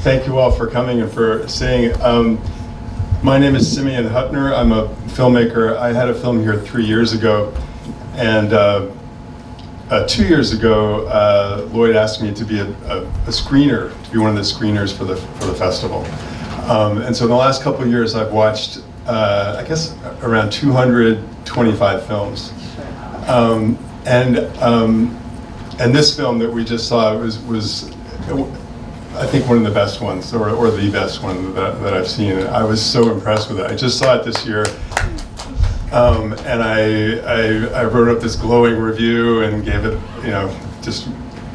thank you all for coming and for saying. My name is Simeon Hutner. I'm a filmmaker. I had a film here 3 years ago, and 2 years ago, Lloyd asked me to be a screener, to be one of the screeners for the festival. And so in the last couple of years, I've watched, I guess, around 225 films. And this film that we just saw was I think one of the best ones, or the best one that I've seen. I was so impressed with it. I just saw it this year, and I wrote up this glowing review and gave it,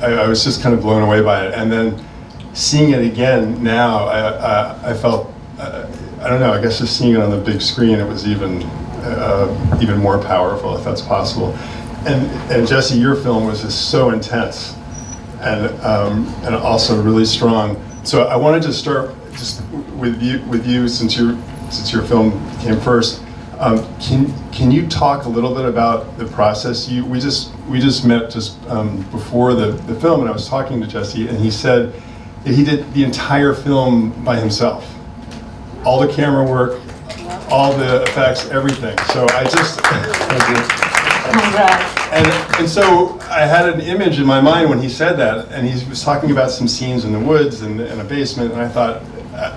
I was just kind of blown away by it. And then seeing it again now, I felt, I don't know, I guess just seeing it on the big screen, it was even more powerful, if that's possible. And Jesse, your film was just so intense. And also really strong. So I wanted to start just with you since your film came first. Can you talk a little bit about the process? We just met before the film, and I was talking to Jesse, and he said that he did the entire film by himself, all the camera work, all the effects, everything. So I just thank you. Congrats. And so I had an image in my mind when he said that, and he was talking about some scenes in the woods and in a basement, and I thought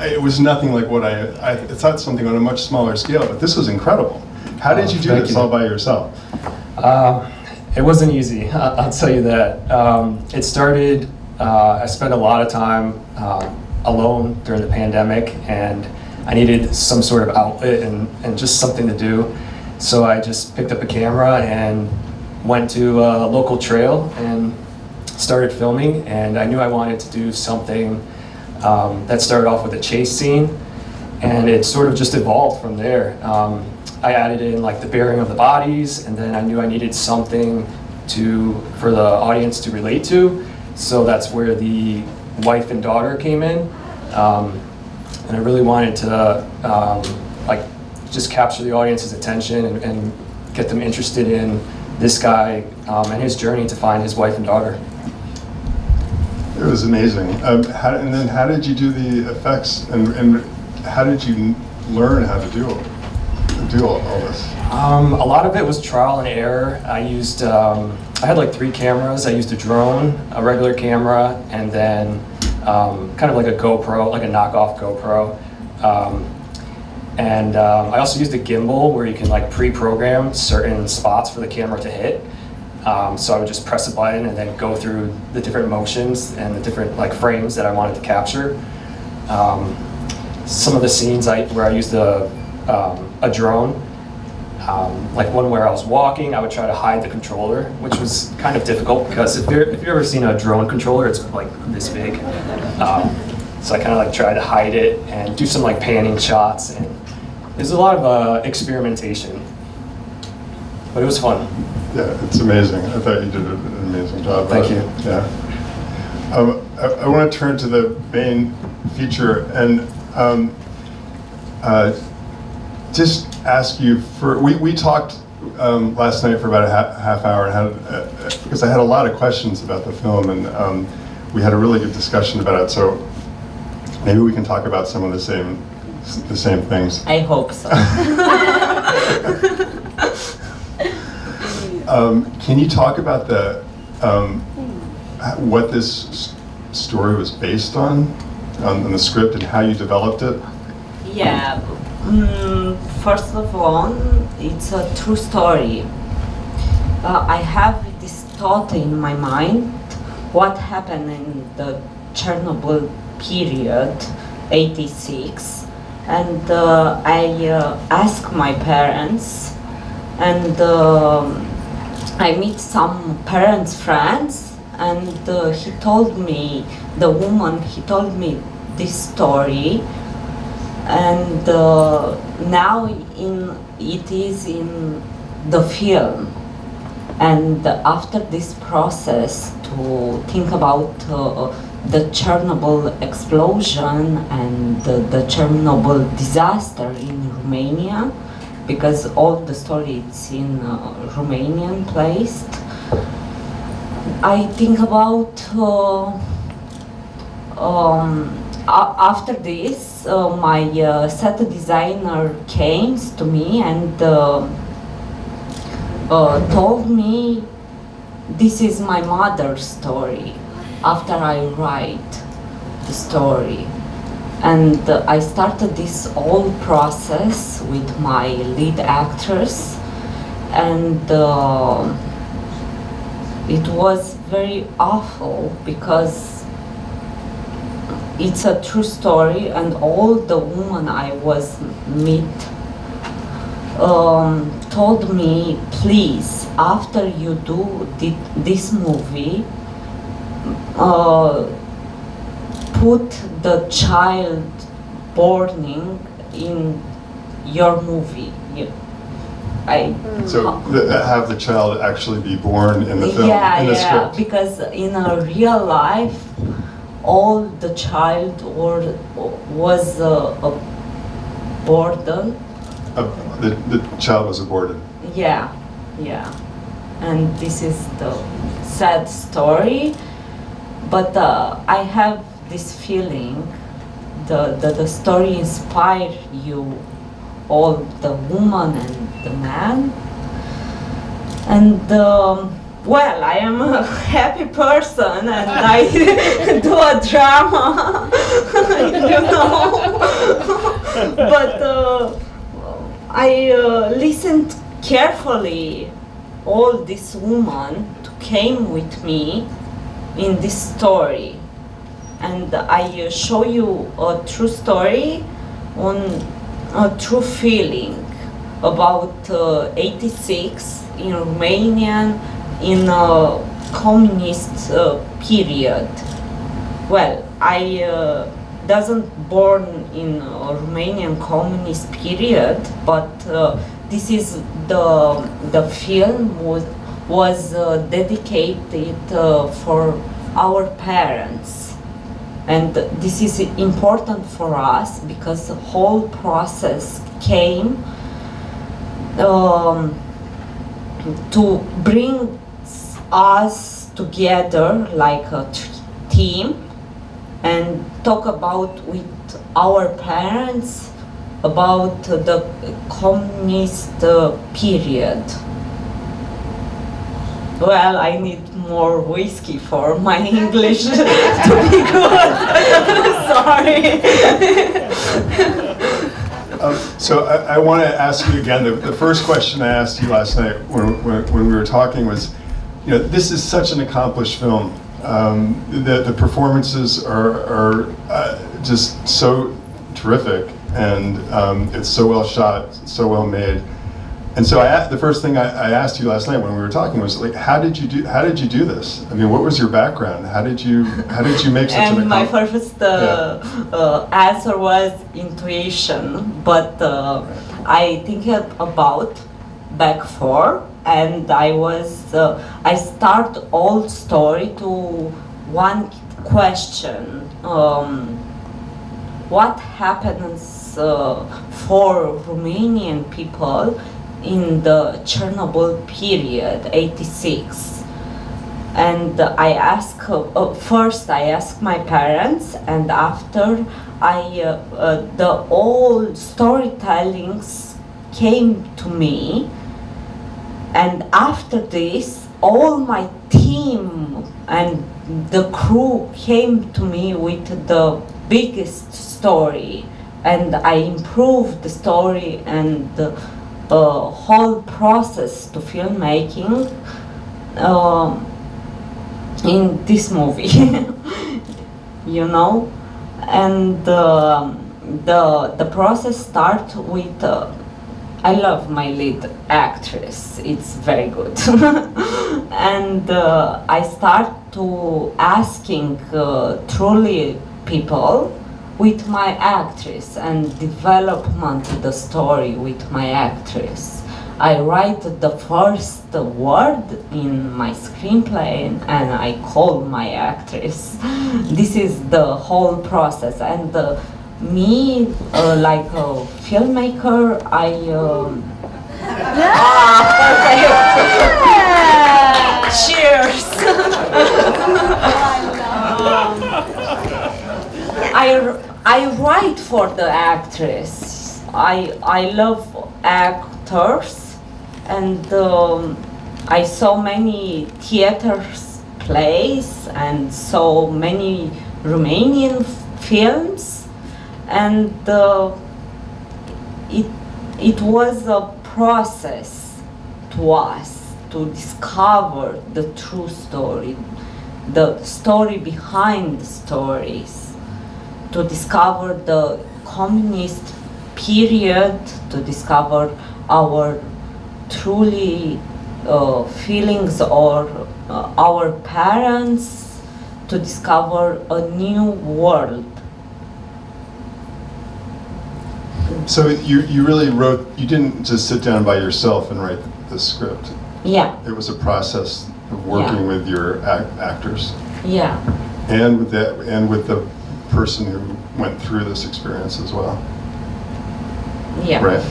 it was nothing like what I thought, something on a much smaller scale, but this was incredible. How did you do this all by yourself? It wasn't easy, I'll tell you that. It started, I spent a lot of time alone during the pandemic, and I needed some sort of outlet and just something to do. So I just picked up a camera and went to a local trail and started filming, and I knew I wanted to do something that started off with a chase scene, and it sort of just evolved from there. I added in like the bearing of the bodies, and then I knew I needed something for the audience to relate to, so that's where the wife and daughter came in, and I really wanted to just capture the audience's attention and get them interested in this guy and his journey to find his wife and daughter. It was amazing. And then how did you do the effects, and how did you learn how to do all this? A lot of it was trial and error. I had like 3 cameras. I used a drone, a regular camera, and then kind of like a GoPro, like a knockoff GoPro. And I also used a gimbal where you can like pre-program certain spots for the camera to hit. So I would just press a button and then go through the different motions and the different like frames that I wanted to capture. Some of the scenes where I used a drone, like one where I was walking, I would try to hide the controller, which was kind of difficult because if you've ever seen a drone controller, it's like this big. So I kind of like tried to hide it and do some like panning shots, and there's a lot of experimentation, but it was fun. Yeah, it's amazing. I thought you did an amazing job. Thank you. Yeah. I want to turn to the main feature and just ask you we talked last night for about a half hour, and because I had a lot of questions about the film, and we had a really good discussion about it. So maybe we can talk about some of the same things. I hope so. Can you talk about what this story was based on the script, and how you developed it? Yeah. First of all, it's a true story. I have this thought in my mind, what happened in the Chernobyl period, 86, and I asked my parents, and I meet some parents' friends, and he told me this story, and now it is in the film. And after this process to think about the Chernobyl explosion and the Chernobyl disaster in Romania, because all the story is in Romanian placed, I think about after this, my set designer came to me and told me this is my mother's story after I write the story. And I started this whole process with my lead actress, and it was very awful because it's a true story, and all the women I was meet told me, please, after you do this movie, put the child born in your movie. So have the child actually be born in the film, yeah, in the yeah, script. because in a real life, all the child was aborted. The child was aborted. Yeah, yeah, and this is the sad story. But I have this feeling the story inspired you, all the woman and the man. And well, I am a happy person and I do a drama, you know. But I listened carefully all these women came with me in this story, and I show you a true story on a true feeling about 86 in Romania in a communist period. Well, I doesn't born in a Romanian communist period, but this is the film was dedicated for our parents, and this is important for us because the whole process came to bring us together like a team and talk about with our parents about the communist period. Well, I need more whiskey for my English to be good. Sorry. So I want to ask you again, the first question I asked you last night when we were talking was, you know, this is such an accomplished film. The performances are just so terrific, and it's so well shot, so well made. And so the first thing I asked you last night when we were talking was like, how did you do this? I mean, what was your background? How did you make such and an my first answer was intuition, but I think about back for, and I start all story to one question: what happens for Romanian people in the Chernobyl period, 86. And I ask, first I ask my parents, and after the old storytellings came to me, and after this, all my team and the crew came to me with the biggest story, and I improved the story and the whole process to filmmaking in this movie, you know. And the process starts with I love my lead actress, it's very good. And I start to asking truly people with my actress and development the story with my actress. I write the first word in my screenplay and I call my actress. This is the whole process, and me like a filmmaker, perfect. Cheers. I I write for the actress. I love actors, and I saw many theaters plays and saw many Romanian films, and it was a process to us to discover the true story, the story behind the stories, to discover the communist period, to discover our truly feelings or our parents, to discover a new world. So you really wrote, you didn't just sit down by yourself and write the script. Yeah. It was a process of working with your actors. Yeah. And with the person who went through this experience as well. Yeah. Right?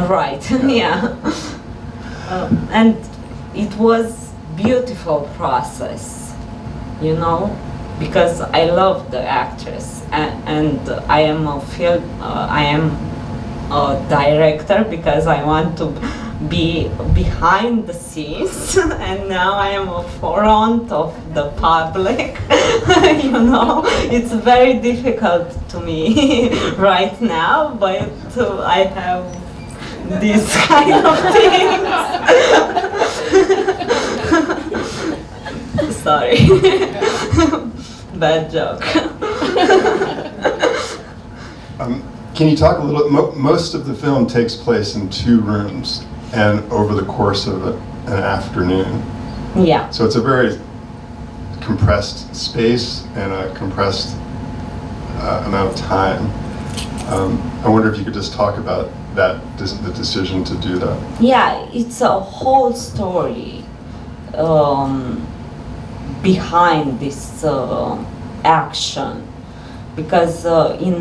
Right. Yeah. Yeah. And it was beautiful process, you know, because I love the actress, and I am a director because I want to be behind the scenes, and now I am a front of the public. You know, it's very difficult to me right now, but I have these kind of things. Sorry. Bad joke. Can you talk a little? Most of the film takes place in 2 rooms and over the course of an afternoon. Yeah. So it's a very compressed space and a compressed amount of time. I wonder if you could just talk about that, the decision to do that. Yeah, it's a whole story behind this action, because in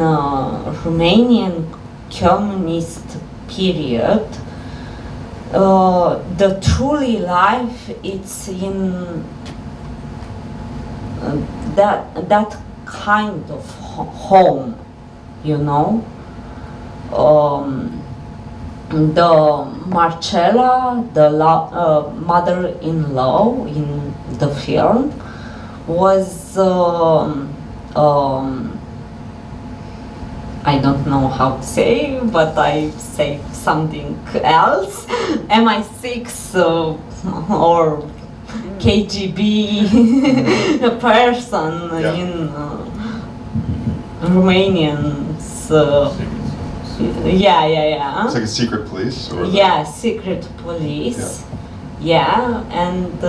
Romanian communist period, the truly life, it's in that kind of home, you know. The Marcella, the mother-in-law in the film, was I don't know how to say, but I say something else. MI6 or KGB person Yeah. in Romanians. Yeah. It's like a secret police? Or Yeah, secret police. Yeah, and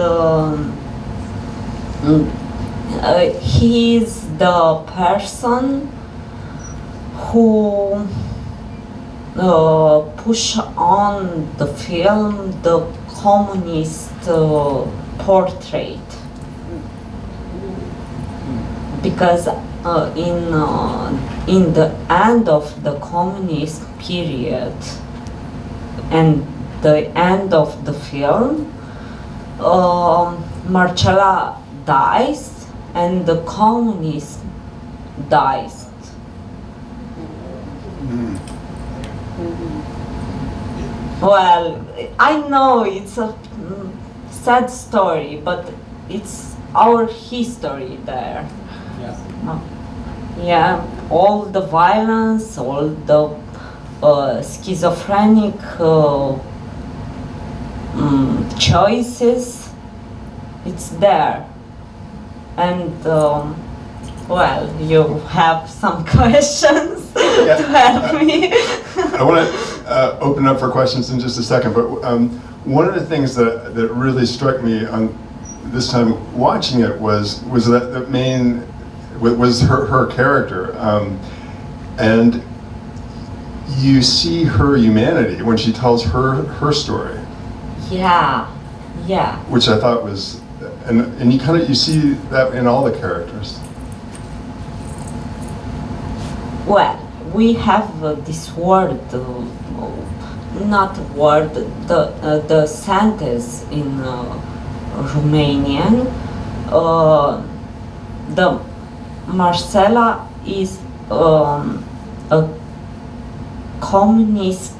he is the person who push on the film the communist portrait, because in the end of the communist period and the end of the film, Marcella dies and the communist dies. Well, I know it's a sad story, but it's our history there. Yeah, all the violence, all the schizophrenic choices, it's there. And well, you have some questions to help me. I want to open up for questions in just a second, but one of the things that really struck me on this time watching it was that the main was her character, and you see her humanity when she tells her story. Yeah. Which I thought was, and you see that in all the characters. Well, we have this word, not word, the sentence in Romanian. The Marcella is a communist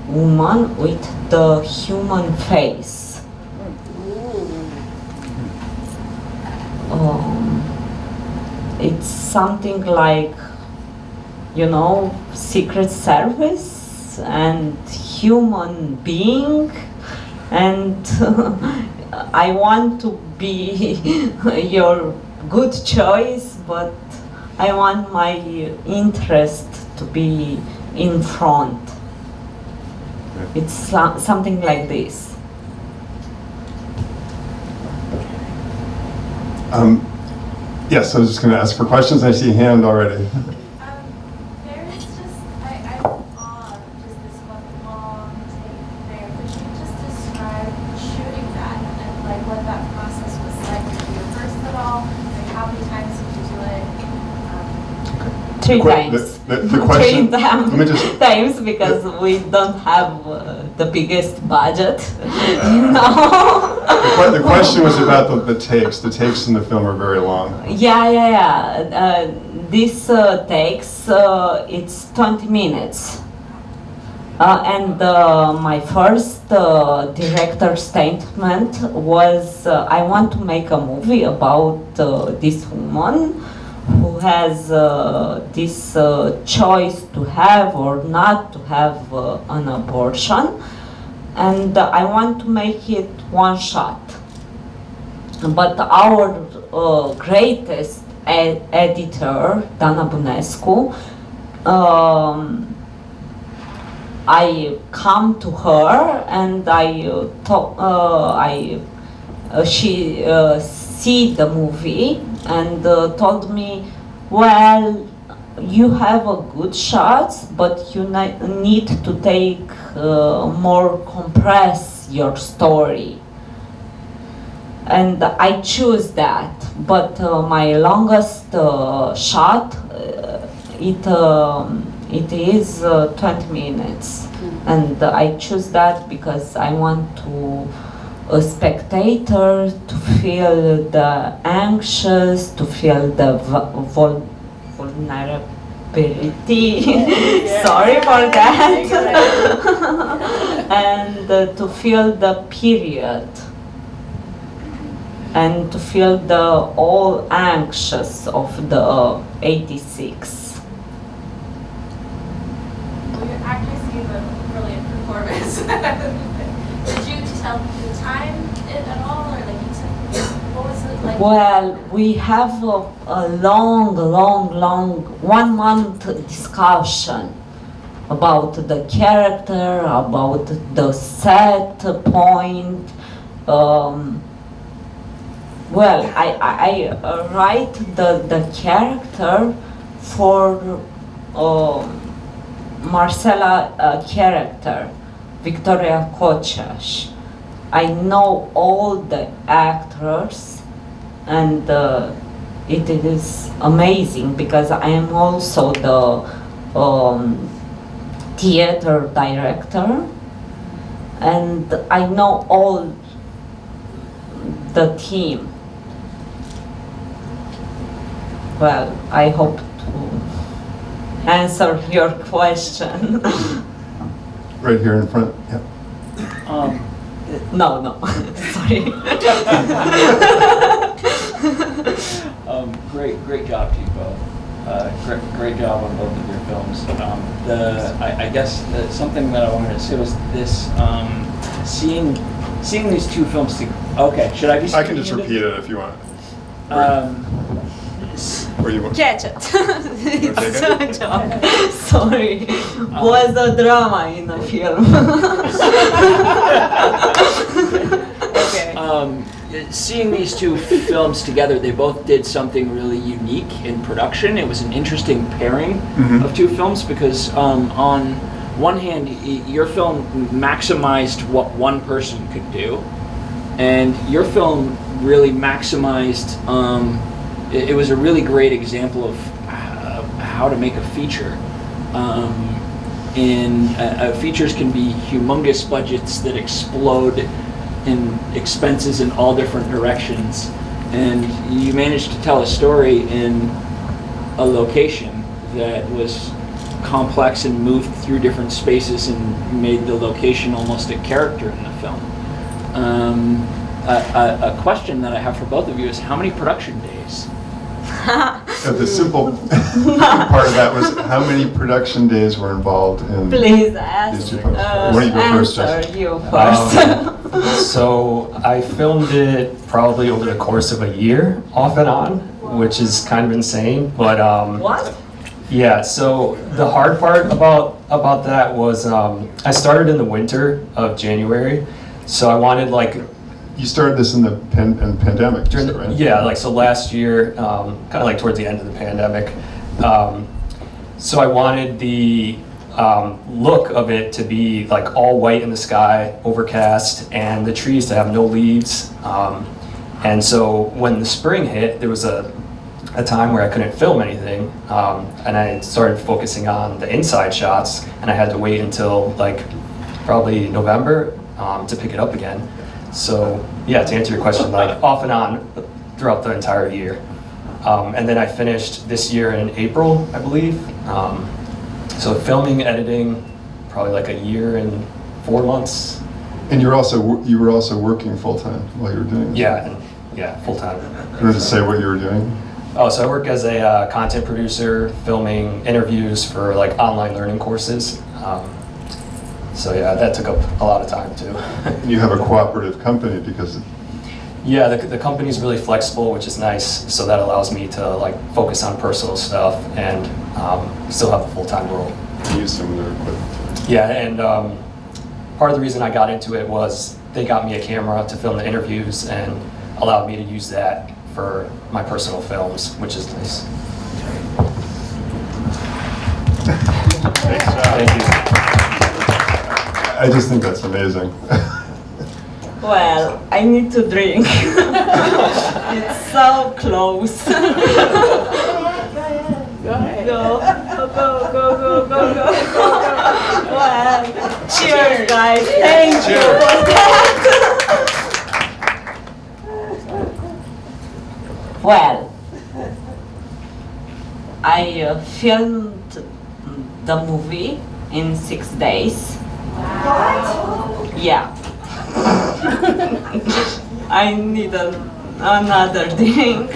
woman with the human face. It's something like, Secret Service and human being, and I want to be your good choice, but I want my interest to be in front. It's something like this. Yes, I was just going to ask for questions. I see a hand already. There's just, I'm awe of just this one long take there. Could you just describe shooting that and like what that process was like for you? First of all, like how many times did you do it? 3 times. The question, let me just, times because we don't have the biggest budget, the question was about the takes. The takes in the film are very long. Yeah. This takes, it's 20 minutes. And my first director statement was, I want to make a movie about this woman who has this choice to have or not to have an abortion, and I want to make it one shot. But our greatest editor, Dana Bunescu, I come to her and she see the movie and told me, well, you have a good shots, but you need to take more compress your story. And I choose that, but my longest shot, it is 20 minutes. And I choose that because I want to a spectator to feel the anxious, to feel the vulnerability. Sorry for that. And to feel the period. And to feel the all anxious of the 86. Well, you actually see the brilliant performance. Did you tell the time it at all, or like you said, what was it like? Well, we have a long 1 month discussion about the character, about the set point. Well, I write the character for Marcela character, Victoria Kochash. I know all the actors, and it is amazing because I am also the theater director, and I know all the team. Well, I hope to answer your question. Right here in front. Yep. No, sorry. Great job to you both. Great job on both of your films. I guess something that I wanted to say was this: seeing these two films. Okay, should I be? I can just repeat it if you want. Or you want? Catch it. It's take a joke. Sorry. Was a drama in a film. Okay. Seeing these two films together, they both did something really unique in production. It was an interesting pairing of two films because on one hand, your film maximized what one person could do, and your film really maximized it was a really great example of how to make a feature. Features can be humongous budgets that explode in expenses in all different directions, and you managed to tell a story in a location that was complex and moved through different spaces and made the location almost a character in the film. A question that I have for both of you is how many production days? The simple part of that was how many production days were involved in Please these ask. two films? Why don't you go first, Answer Jesse? you first. So I filmed it probably over the course of a year, off and on, which is kind of insane. But What? yeah. So the hard part about that was I started in the winter of January, so I wanted like You started this in the pandemic, you during said, the, right? yeah, like so last year, kind of like towards the end of the pandemic. So I wanted the look of it to be like all white in the sky, overcast, and the trees to have no leaves. And so when the spring hit, there was a time where I couldn't film anything, and I started focusing on the inside shots, and I had to wait until like probably November to pick it up again. So yeah, to answer your question, like off and on throughout the entire year. And then I finished this year in April, I believe. So filming, editing, probably like a year and 4 months. And you were also working full time while you were doing this. Yeah, full time. You want to say what you were doing? Oh, so I work as a content producer, filming interviews for like online learning courses. So yeah, that took up a lot of time too. And you have a cooperative company because Yeah, the company's really flexible, which is nice. So that allows me to like focus on personal stuff and still have a full-time role. you use some of their equipment. Yeah, and part of the reason I got into it was they got me a camera to film the interviews and allowed me to use that for my personal films, which is nice. Thank you. I just think that's amazing. Well, I need to drink. It's so close. Go ahead. Go. Well, cheers, guys. Thank you for that. Well, I filmed the movie in 6 days. Yeah. I need another drink.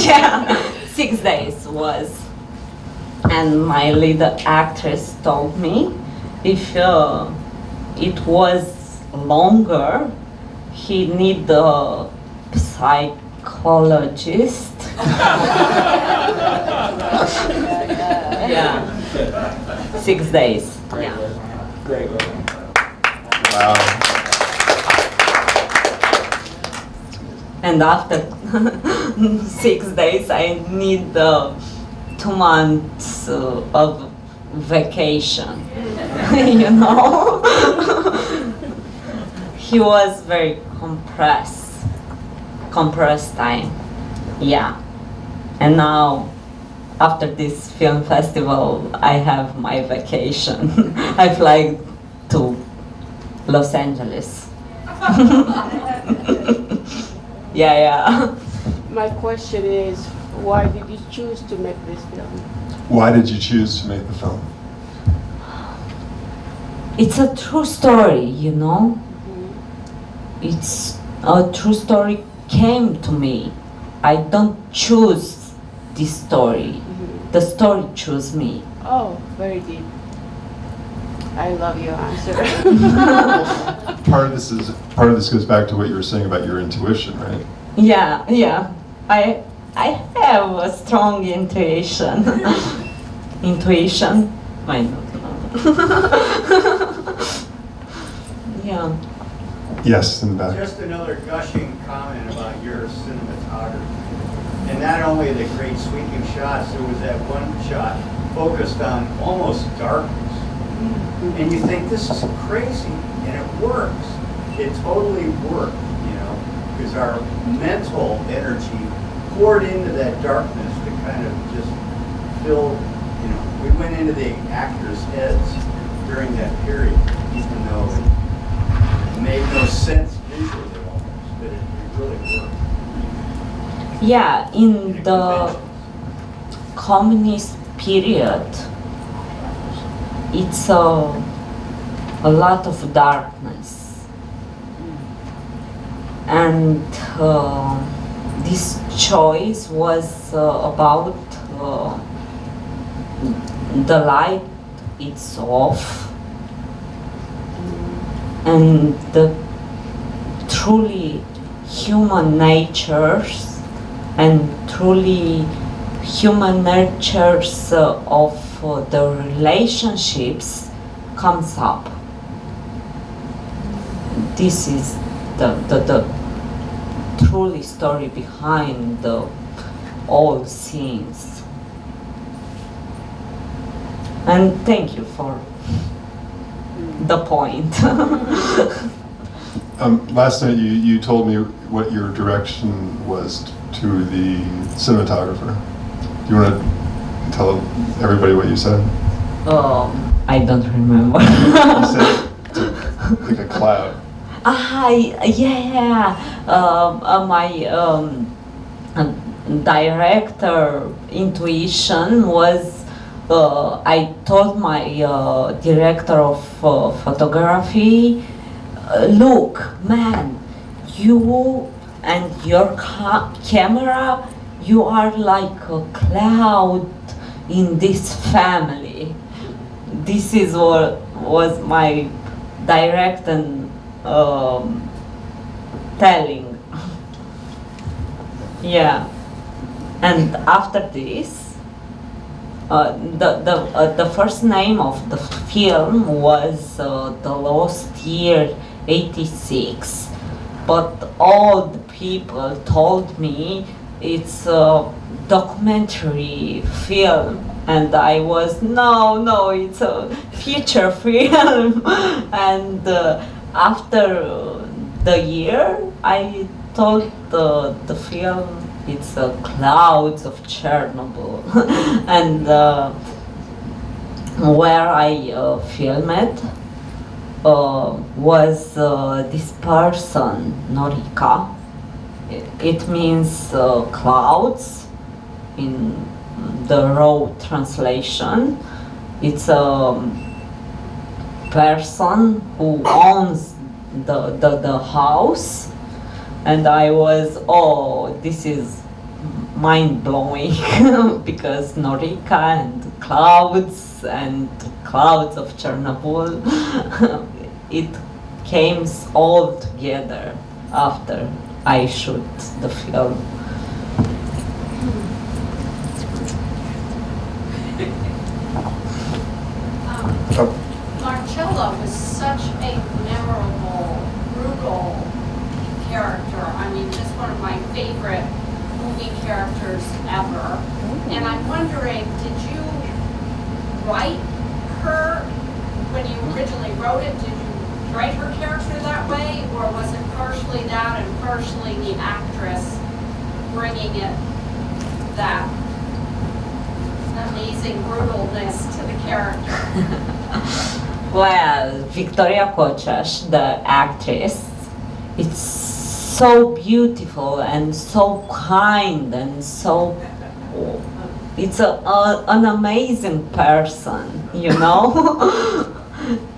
Yeah, 6 days was. And my lead actress told me if it was longer, he need a psychologist. Yeah, 6 days. Yeah. Great. Wow. And after 6 days, I need 2 months of vacation. You know, he was very compressed time. Yeah, and now after this film festival, I have my vacation. I fly to Los Angeles. Yeah. My question is, why did you choose to make this film? Why did you choose to make the film? It's a true story, you know? It's a true story came to me. I don't choose this story. The story chose me. Oh, very deep. I love your answer. Part of this goes back to what you were saying about your intuition, right? Yeah. I have a strong intuition. Intuition? I don't know. Yeah. Yes, in the back. Just another gushing comment about your cinematography. And not only the great sweeping shots, there was that one shot focused on almost darkness. And you think, this is crazy, and it works. It totally worked, you know, because our mental energy poured into that darkness to kind of just fill, you know, we went into the actors' heads during that period, even though it made no sense visually almost, but it really worked. Yeah, in the conventions. communist period, it's a lot of darkness. And this choice was about the light it's off, and the truly human natures and truly human natures of the relationships comes up. This is the truly story behind the all scenes. And thank you for the point. Last night you told me what your direction was to the cinematographer. Do you want to tell everybody what you said? I don't remember. You said like a cloud. Yeah. My director intuition was, I told my director of photography, look, man, you and your camera, you are like a cloud in this family. This is what was my direct and telling. Yeah. And after this, the first name of the film was The Lost Year 86, but all the people told me it's a documentary film, and I was, no, it's a feature film. And after the year, I told the film it's Clouds of Chernobyl. And where I filmed was this person, Norika. It means clouds in the raw translation. It's a person who owns the house, and I was, this is mind-blowing because Norika and Clouds of Chernobyl, it came all together after I shoot the film. Marcella was such a memorable, brutal character. I mean, just one of my favorite movie characters ever. And I'm wondering, did you write her, when you originally wrote it, did you write her character that way? Or was it partially that and partially the actress bringing it, that amazing brutalness to the character? Well, Victoria Kochash, the actress, it's so beautiful and so kind and so, it's an amazing person, you know?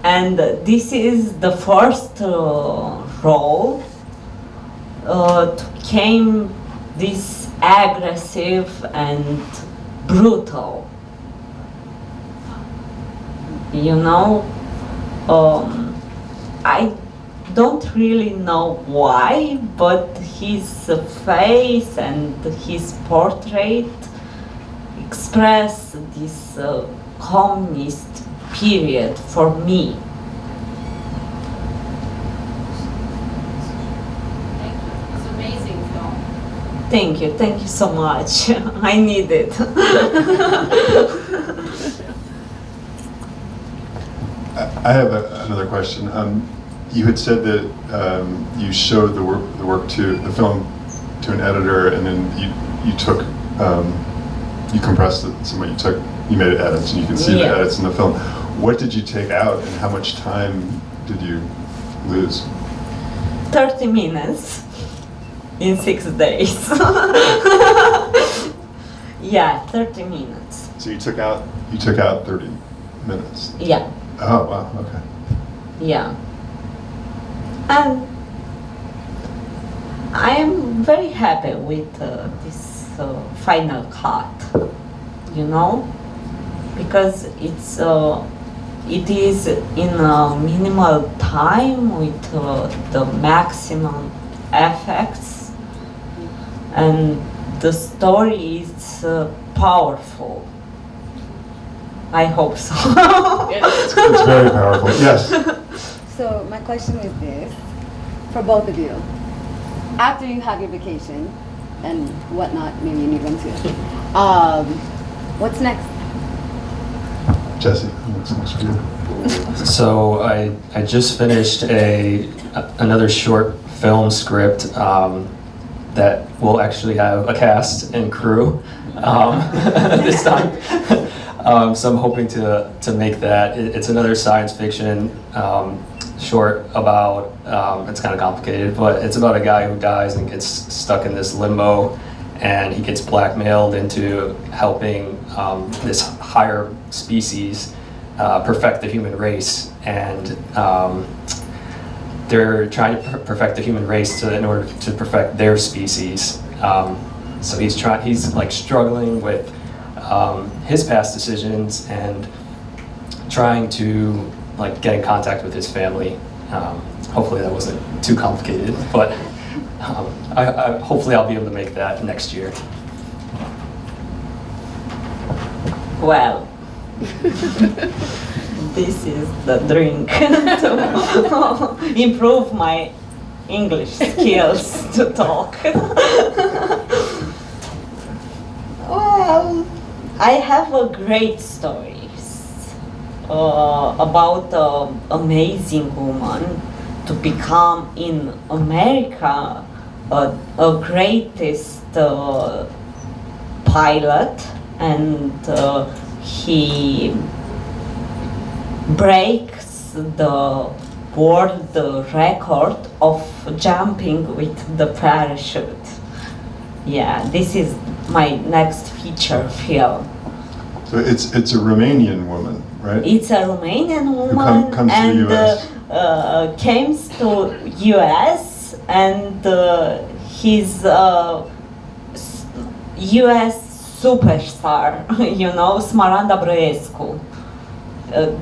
And this is the first role to came this aggressive and brutal, you know? I don't really know why, but his face and his portrait express this communist period for me. Thank you. It's an amazing film. Thank you so much. I need it. I have another question. You had said that you showed the film to an editor, and then you took, you compressed it somewhat. You made edits, and you can see the edits in the film. What did you take out, and how much time did you lose? 30 minutes in 6 days. Yeah, 30 minutes. So you took out 30 minutes. Yeah, Oh wow. Okay. yeah. And I am very happy with this final cut, you know, because it is in a minimal time with the maximum effects, and the story is powerful. I hope so. It's very powerful. Yes. So my question is this, for both of you. After you have your vacation and whatnot, maybe you need one too. What's next? Jesse, what's next for you? So I just finished another short film script that will actually have a cast and crew this time. So I'm hoping to make that. It's another science fiction short about, it's kind of complicated, but it's about a guy who dies and gets stuck in this limbo, and he gets blackmailed into helping this higher species perfect the human race, and they're trying to perfect the human race in order to perfect their species. So he's like struggling with his past decisions and trying to like get in contact with his family. Hopefully that wasn't too complicated, but hopefully I'll be able to make that next year. Well, this is the drink to improve my English skills to talk. Well, I have a great stories about an amazing woman to become in America a greatest pilot, and he breaks the world record of jumping with the parachute. Yeah, this is my next feature film. So it's a Romanian woman, right? It's a Romanian woman comes to the US. Came to US, and he's US superstar, you know, Smaranda Brăescu.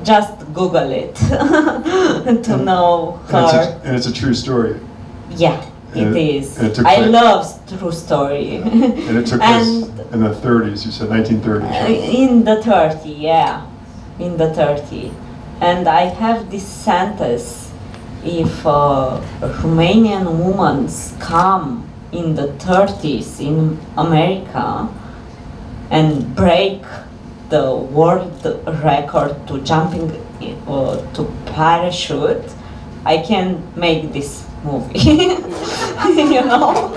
Just Google it to know her. And it's a true story. Yeah, And it it- is. and it took I place- love true story. And it took place in the 30s. You said 1930s. right? In the 30, yeah, in the 30. And I have this sentence: if Romanian women come in the 30s in America and break the world record to jumping to parachute, I can make this movie. You know?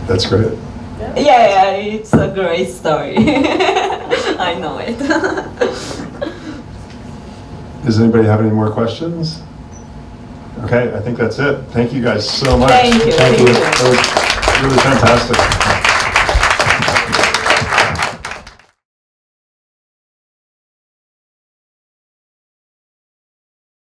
That's great. Yeah, it's a great story. I know it. Does anybody have any more questions? Okay, I think that's it. Thank you guys so much. Thank you. That was really fantastic.